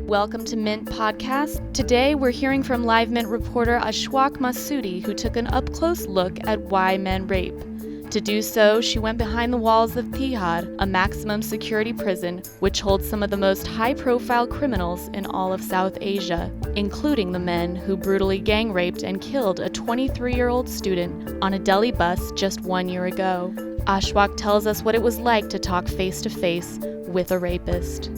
Welcome to Mint Podcast. Today we're hearing from Live Mint reporter Ashwaq Masoodi, who took an up-close look at why men rape. To do so, she went behind the walls of Tihar, a maximum security prison which holds some of the most high-profile criminals in all of South Asia, including the men who brutally gang raped and killed a 23-year-old student on a Delhi bus just 1 year ago. Ashwaq tells us what it was like to talk face-to-face with a rapist.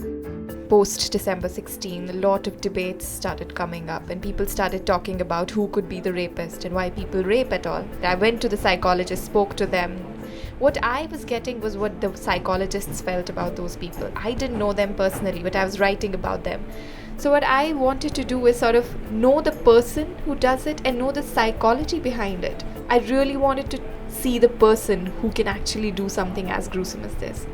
Post-December 16, a lot of debates started coming up and people started talking about who could be the rapist and why people rape at all. I went to the psychologist, spoke to them. What I was getting was what the psychologists felt about those people. I didn't know them personally, but I was writing about them. So what I wanted to do is sort of know the person who does it and know the psychology behind it. I really wanted to see the person who can actually do something as gruesome as this.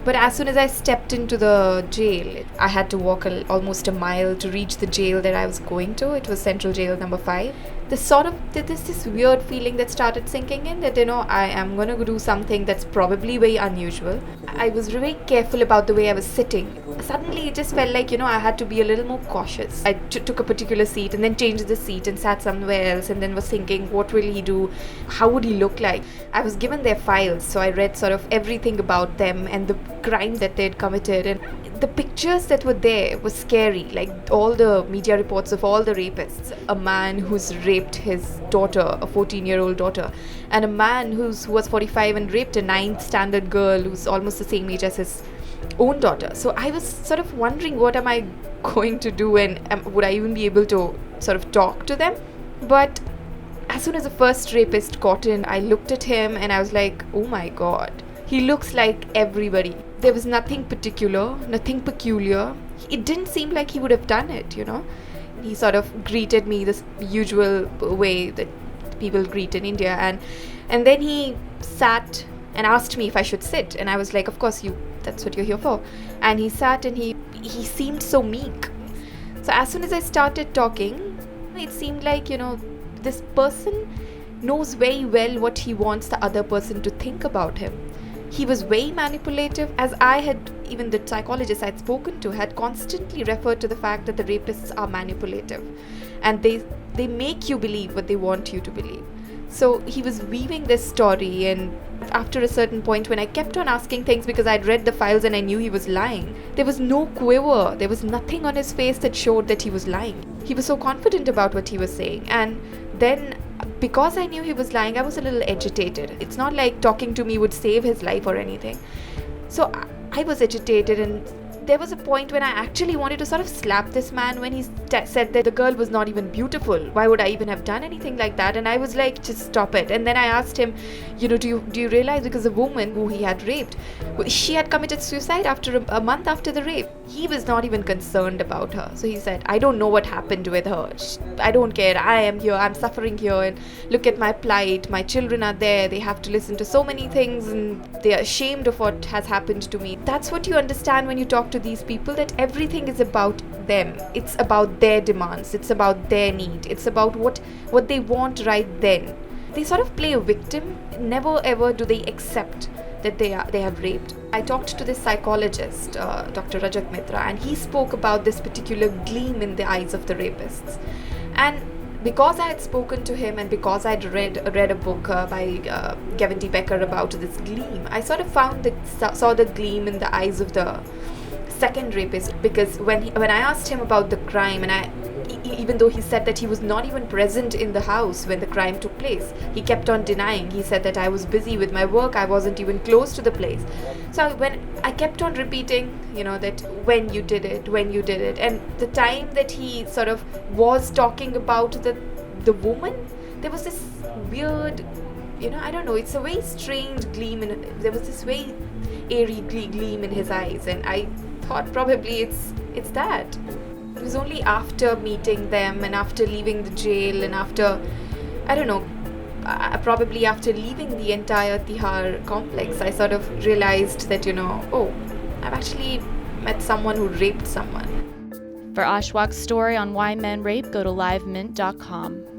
But as soon as I stepped into the jail, I had to walk almost a mile to reach the jail that I was going to. It was Central Jail number 5. There's this weird feeling that started sinking in that, I am going to do something that's probably very unusual. I was very careful about the way I was sitting. Suddenly it just felt like, I had to be a little more cautious. I took a particular seat and then changed the seat and sat somewhere else and then was thinking, what will he do? How would he look like? I was given their files, so I read sort of everything about them and the crime that they'd committed, and the pictures that were there were scary, like all the media reports of all the rapists. A man who's raped his daughter, a 14-year-old daughter, and a man who was 45 and raped a 9th standard girl who's almost the same age as his own daughter. So I was sort of wondering, what am I going to do, and would I even be able to sort of talk to them? But as soon as the first rapist got in, I looked at him and I was like, oh my god, he looks like everybody. There was nothing particular, nothing peculiar. It didn't seem like he would have done it, He sort of greeted me this usual way that people greet in India, and then he sat and asked me if I should sit, and I was like, of course, that's what you're here for. And he sat and he seemed so meek. So as soon as I started talking, it seemed like, this person knows very well what he wants the other person to think about him. He was very manipulative, as even the psychologist I'd spoken to had constantly referred to the fact that the rapists are manipulative and they make you believe what they want you to believe. So he was weaving this story, and after a certain point when I kept on asking things because I'd read the files and I knew he was lying, there was no quiver, there was nothing on his face that showed that he was lying. He was so confident about what he was saying, and then because I knew he was lying, I was a little agitated. It's not like talking to me would save his life or anything. So I was agitated, and there was a point when I actually wanted to sort of slap this man when he said that the girl was not even beautiful. Why would I even have done anything like that? And I was like, just stop it. And then I asked him, do you realize, because the woman who he had raped, she had committed suicide after a month after the rape. He was not even concerned about her. So he said, I don't know what happened with her. I don't care. I am here. I'm suffering here. And look at my plight. My children are there. They have to listen to so many things and they are ashamed of what has happened to me. That's what you understand when you talk to these people, that everything is about them. It's about their demands. It's about their need. It's about what they want right then. They sort of play a victim. Never ever do they accept that they have raped. I talked to this psychologist, Dr. Ashwaq Mitra, and he spoke about this particular gleam in the eyes of the rapists. And because I had spoken to him and because I'd read a book by Gavin D. Becker about this gleam, I sort of saw the gleam in the eyes of the second rapist, because when I asked him about the crime, and even though he said that he was not even present in the house when the crime took place, he kept on denying. He said that I was busy with my work, I wasn't even close to the place. So when I kept on repeating, that when you did it, and the time that he sort of was talking about the woman, there was this weird, I don't know, it's a very strange gleam, there was this very airy gleam in his eyes, and I thought probably it's that. It was only after meeting them and after leaving the jail and after, probably after leaving the entire Tihar complex, I sort of realized that, I've actually met someone who raped someone. For Ashwaq's story on why men rape, go to livemint.com.